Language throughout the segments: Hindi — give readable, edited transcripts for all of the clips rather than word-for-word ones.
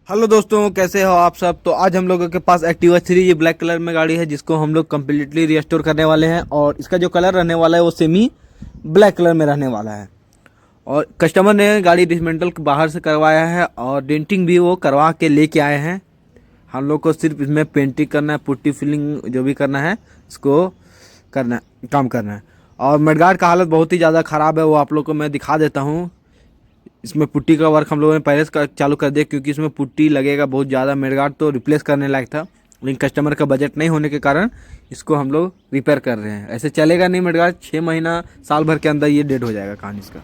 हेलो दोस्तों, कैसे हो आप सब। तो आज हम लोगों के पास एक्टिवा 3 ये ब्लैक कलर में गाड़ी है, जिसको हम लोग कम्प्लीटली रिस्टोर करने वाले हैं। और इसका जो कलर रहने वाला है वो सेमी ब्लैक कलर में रहने वाला है। और कस्टमर ने गाड़ी डिसमेंटल बाहर से करवाया है और डेंटिंग भी वो करवा के लेके आए हैं। हम लोग को सिर्फ इसमें पेंटिंग करना है, पुट्टी फिलिंग जो भी करना है इसको करना है, काम करना है। और मडगार्ड का हालत बहुत ही ज़्यादा ख़राब है, वो आप लोग को मैं दिखा देता हूँ। इसमें पुट्टी का वर्क हम लोगों ने पहले से चालू कर दिया, क्योंकि इसमें पुट्टी लगेगा बहुत ज़्यादा। मेडगार्ड तो रिप्लेस करने लायक था, लेकिन कस्टमर का बजट नहीं होने के कारण इसको हम लोग रिपेयर कर रहे हैं। ऐसे चलेगा नहीं मेडगार्ड, 6 महीना साल भर के अंदर ये डेड हो जाएगा कहानी इसका।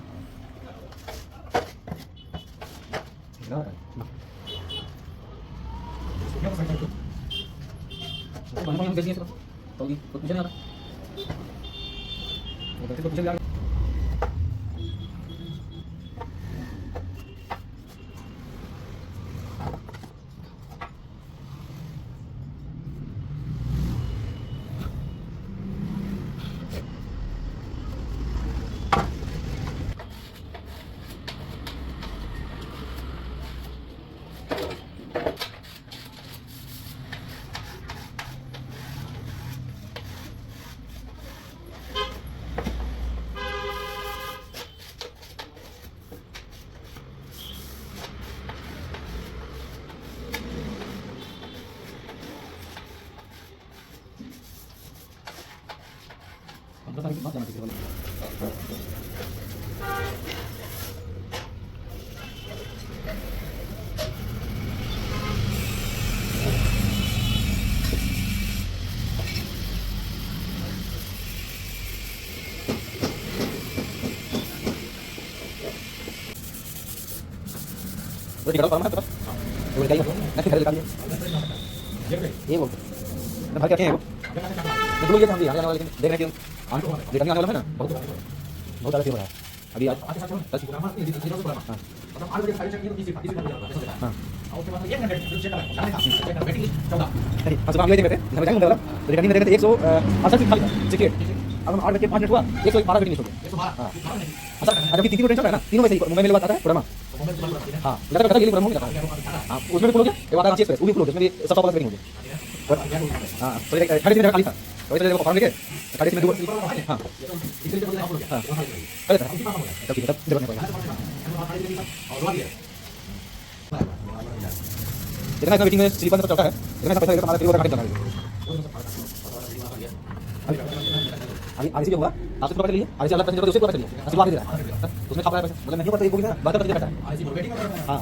ये बोल भाई क्या है वो तो ये हम आने वाले लेकिन देख रहे हैं कि देखने आने वाला है ना, बहुत बहुत ज्यादा सेवा है अभी आज। मतलब 8 बजे सारी चेक किया तो 30 हां और उसके बाद 1 घंटे चेक करा बैटरी 14 अच्छा काम ये देख रहे हैं हम जाएंगे वाला तो रिकॉर्डिंग में देखेंगे 168 खाली था टिकट। अब हम 8 बजे 5 मिनट हुआ 112 वेटिंग हो गया 112 हां। अच्छा अभी 3 ट्रेन चल रहा है ना, तीनों में से मुंबई में बात आता है पुराना। हां लगा पता ये पूरा हो गया। हां उसमें भी खोलोगे एक बार रांची एक्सप्रेस वो भी खोलोगे, उसमें भी सब सब वेटिंग हो गया। हां तो 30 मिनट खाली था तो इसलिए वो फॉर्म लेके 30 मिनट दूर। हां हां तब ठीक है, तब देखने पड़ेगा इतना वेटिंग में स्लीपर सब चलता है। इतना पैसा हमारा फिर वो काट देगा अभी आगे से होगा आपसे पकड़ लिए आगे से अलग पैसे उसे पकड़ लिए असली बात है उसमें छापा है पैसा मतलब नहीं पता ये बोली ना बात करके बैठा। हां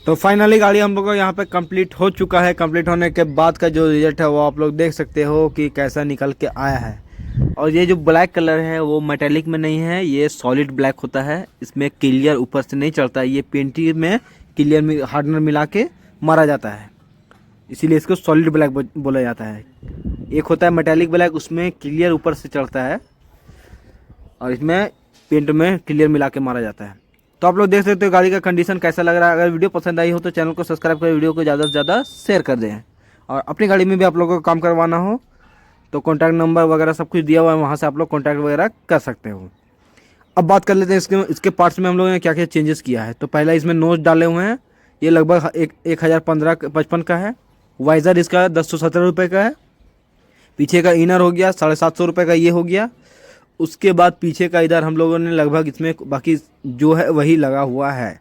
तो फाइनली गाड़ी हम लोग का यहाँ पे कंप्लीट हो चुका है। कंप्लीट होने के बाद का जो रिजल्ट है वो आप लोग देख सकते हो कि कैसा निकल के आया है। और ये जो ब्लैक कलर है वो मेटेलिक में नहीं है, ये सॉलिड ब्लैक होता है। इसमें क्लियर ऊपर से नहीं चढ़ता है, ये पेंटिंग में क्लियर हार्डनर मिला के मारा जाता है, इसीलिए इसको सॉलिड ब्लैक बोला जाता है। एक होता है मेटेलिक ब्लैक, उसमें क्लियर ऊपर से चढ़ता है और इसमें पेंट में क्लियर मिला के मारा जाता है। तो आप लोग देख सकते हो गाड़ी का कंडीशन कैसा लग रहा है। अगर वीडियो पसंद आई हो तो चैनल को सब्सक्राइब कर वीडियो को ज़्यादा से ज़्यादा शेयर कर दें। और अपनी गाड़ी में भी आप लोगों को काम करवाना हो तो कॉन्टैक्ट नंबर वगैरह सब कुछ दिया हुआ है, वहाँ से आप लोग कॉन्टैक्ट वगैरह कर सकते हो। अब बात कर लेते हैं इसके पार्ट्स में हम लोगों ने क्या क्या चेंजेस किया है। तो पहला इसमें नोज डाले हुए हैं, ये लगभग 1015-55 का है। वाइज़र इसका 1017 रुपये का है। पीछे का इनर हो गया 750 रुपये का, ये हो गया। उसके बाद पीछे का इधर हम लोगों ने लगभग इसमें बाकी जो है वही लगा हुआ है।